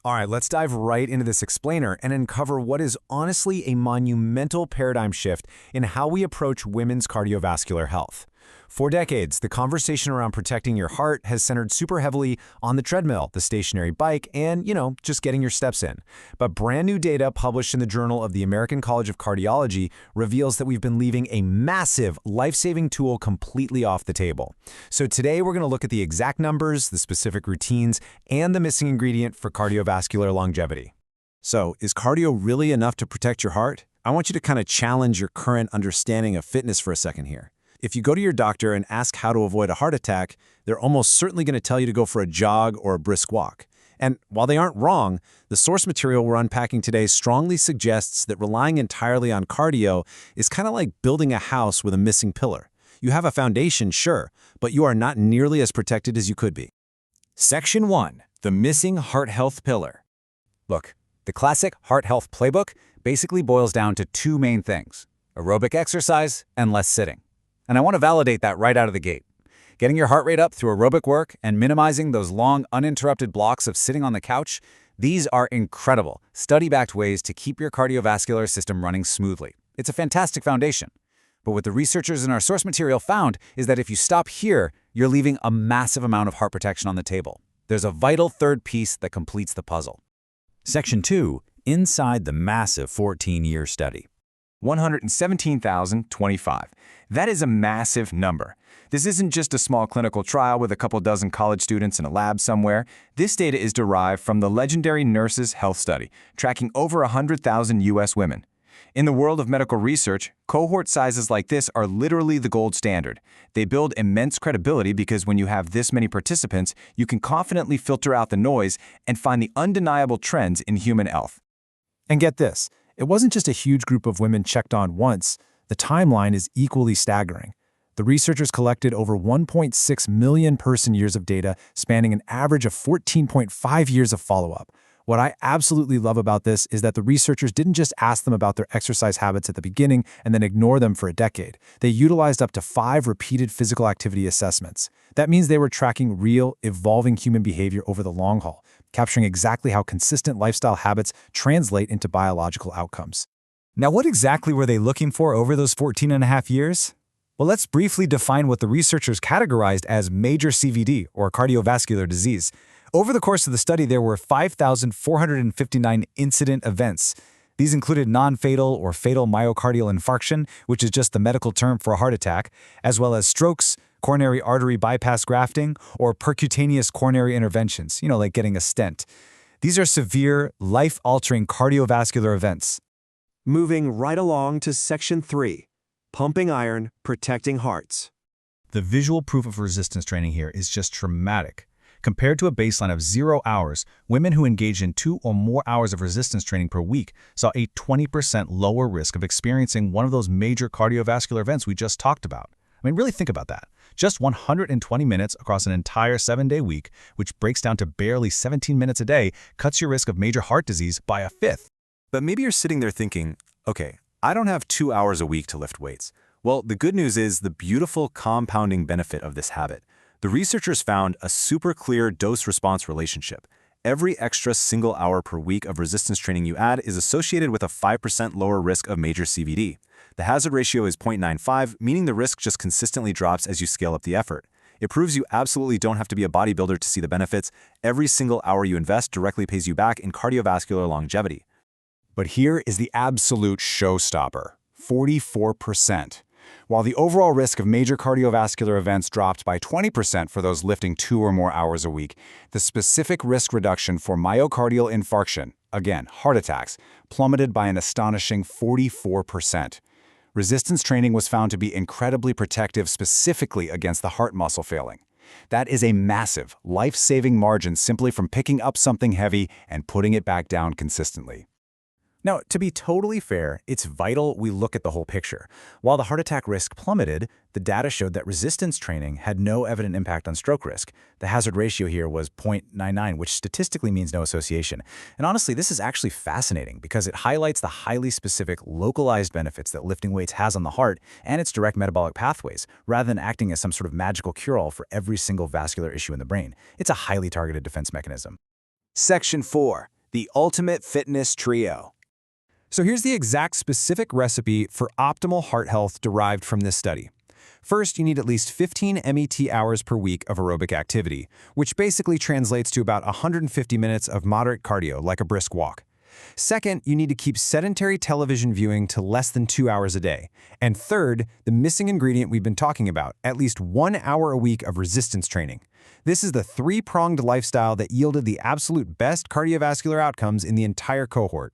All right, let's dive right into this explainer and uncover what is honestly a monumental paradigm shift in how we approach women's cardiovascular health. For decades, the conversation around protecting your heart has centered super heavily on the treadmill, the stationary bike, and, just getting your steps in. But brand new data published in the Journal of the American College of Cardiology reveals that we've been leaving a massive life-saving tool completely off the table. So today we're going to look at the exact numbers, the specific routines, and the missing ingredient for cardiovascular longevity. So, is cardio really enough to protect your heart? I want you to kind of challenge your current understanding of fitness for a second here. If you go to your doctor and ask how to avoid a heart attack, they're almost certainly going to tell you to go for a jog or a brisk walk. And while they aren't wrong, the source material we're unpacking today strongly suggests that relying entirely on cardio is kind of like building a house with a missing pillar. You have a foundation, sure, but you are not nearly as protected as you could be. Section 1. The missing heart health pillar. Look, the classic heart health playbook basically boils down to two main things: aerobic exercise and less sitting. And I want to validate that right out of the gate. Getting your heart rate up through aerobic work and minimizing those long, uninterrupted blocks of sitting on the couch, these are incredible, study-backed ways to keep your cardiovascular system running smoothly. It's a fantastic foundation. But what the researchers in our source material found is that if you stop here, you're leaving a massive amount of heart protection on the table. There's a vital third piece that completes the puzzle. Section 2. Inside the massive 14-year study. 117,025. That is a massive number. This isn't just a small clinical trial with a couple dozen college students in a lab somewhere. This data is derived from the legendary Nurses Health Study, tracking over 100,000 U.S. women. In the world of medical research, cohort sizes like this are literally the gold standard. They build immense credibility because when you have this many participants, you can confidently filter out the noise and find the undeniable trends in human health. And get this, it wasn't just a huge group of women checked on once. The timeline is equally staggering. The researchers collected over 1.6 million person-years of data, spanning an average of 14.5 years of follow-up. What I absolutely love about this is that the researchers didn't just ask them about their exercise habits at the beginning and then ignore them for a decade. They utilized up to 5 repeated physical activity assessments. That means they were tracking real, evolving human behavior over the long haul, capturing exactly how consistent lifestyle habits translate into biological outcomes. Now, what exactly were they looking for over those 14.5 years? Well, let's briefly define what the researchers categorized as major CVD, or cardiovascular disease. Over the course of the study, there were 5,459 incident events. These included non-fatal or fatal myocardial infarction, which is just the medical term for a heart attack, as well as strokes, coronary artery bypass grafting, or percutaneous coronary interventions, like getting a stent. These are severe, life-altering cardiovascular events. Moving right along to Section 3, pumping iron, protecting hearts. The visual proof of resistance training here is just dramatic. Compared to a baseline of 0 hours, women who engaged in 2 or more hours of resistance training per week saw a 20% lower risk of experiencing one of those major cardiovascular events we just talked about. I mean, really think about that. Just 120 minutes across an entire 7-day week, which breaks down to barely 17 minutes a day, cuts your risk of major heart disease by a fifth. But maybe you're sitting there thinking, okay, I don't have 2 hours a week to lift weights. Well, the good news is the beautiful compounding benefit of this habit. The researchers found a super clear dose-response relationship. Every extra single hour per week of resistance training you add is associated with a 5% lower risk of major CVD. The hazard ratio is 0.95, meaning the risk just consistently drops as you scale up the effort. It proves you absolutely don't have to be a bodybuilder to see the benefits. Every single hour you invest directly pays you back in cardiovascular longevity. But here is the absolute showstopper: 44%. While the overall risk of major cardiovascular events dropped by 20% for those lifting 2 or more hours a week, the specific risk reduction for myocardial infarction, again, heart attacks, plummeted by an astonishing 44%. Resistance training was found to be incredibly protective specifically against the heart muscle failing. That is a massive, life-saving margin simply from picking up something heavy and putting it back down consistently. Now, to be totally fair, it's vital we look at the whole picture. While the heart attack risk plummeted, the data showed that resistance training had no evident impact on stroke risk. The hazard ratio here was 0.99, which statistically means no association. And honestly, this is actually fascinating because it highlights the highly specific, localized benefits that lifting weights has on the heart and its direct metabolic pathways, rather than acting as some sort of magical cure-all for every single vascular issue in the brain. It's a highly targeted defense mechanism. Section 4. the ultimate fitness trio. So here's the exact specific recipe for optimal heart health derived from this study. First, you need at least 15 MET hours per week of aerobic activity, which basically translates to about 150 minutes of moderate cardio, like a brisk walk. Second, you need to keep sedentary television viewing to less than 2 hours a day. And third, the missing ingredient we've been talking about, at least 1 hour a week of resistance training. This is the three-pronged lifestyle that yielded the absolute best cardiovascular outcomes in the entire cohort.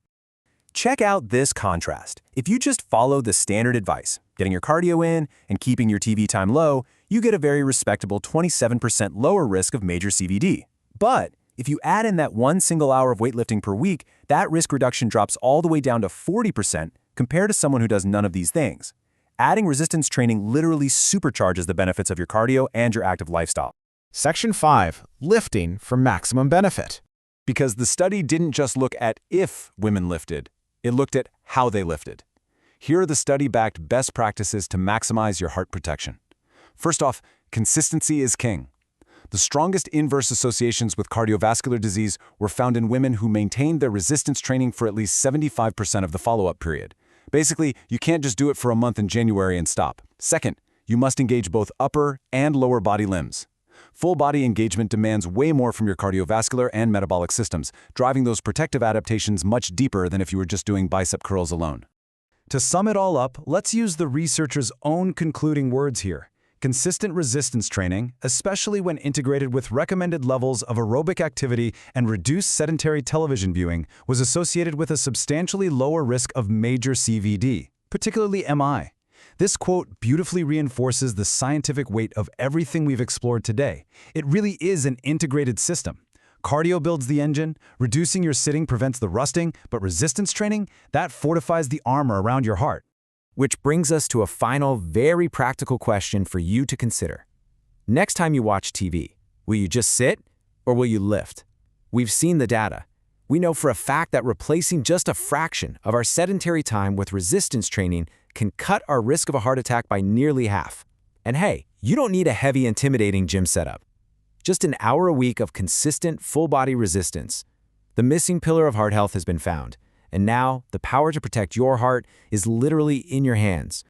Check out this contrast. If you just follow the standard advice, getting your cardio in and keeping your TV time low, you get a very respectable 27% lower risk of major CVD. But if you add in that 1 single hour of weightlifting per week, that risk reduction drops all the way down to 40% compared to someone who does none of these things. Adding resistance training literally supercharges the benefits of your cardio and your active lifestyle. Section 5. Lifting for maximum benefit. Because the study didn't just look at if women lifted, it looked at how they lifted. Here are the study-backed best practices to maximize your heart protection. First off, consistency is king. The strongest inverse associations with cardiovascular disease were found in women who maintained their resistance training for at least 75% of the follow-up period. Basically, you can't just do it for a month in January and stop. Second, you must engage both upper and lower body limbs. Full body engagement demands way more from your cardiovascular and metabolic systems, driving those protective adaptations much deeper than if you were just doing bicep curls alone. To sum it all up, let's use the researchers' own concluding words here. Consistent resistance training, especially when integrated with recommended levels of aerobic activity and reduced sedentary television viewing, was associated with a substantially lower risk of major CVD, particularly MI. This quote beautifully reinforces the scientific weight of everything we've explored today. It really is an integrated system. Cardio builds the engine, reducing your sitting prevents the rusting, but resistance training, that fortifies the armor around your heart. Which brings us to a final, very practical question for you to consider. Next time you watch TV, will you just sit or will you lift? We've seen the data. We know for a fact that replacing just a fraction of our sedentary time with resistance training can cut our risk of a heart attack by nearly half. And hey, you don't need a heavy, intimidating gym setup. Just an hour a week of consistent, full-body resistance. The missing pillar of heart health has been found. And now, the power to protect your heart is literally in your hands.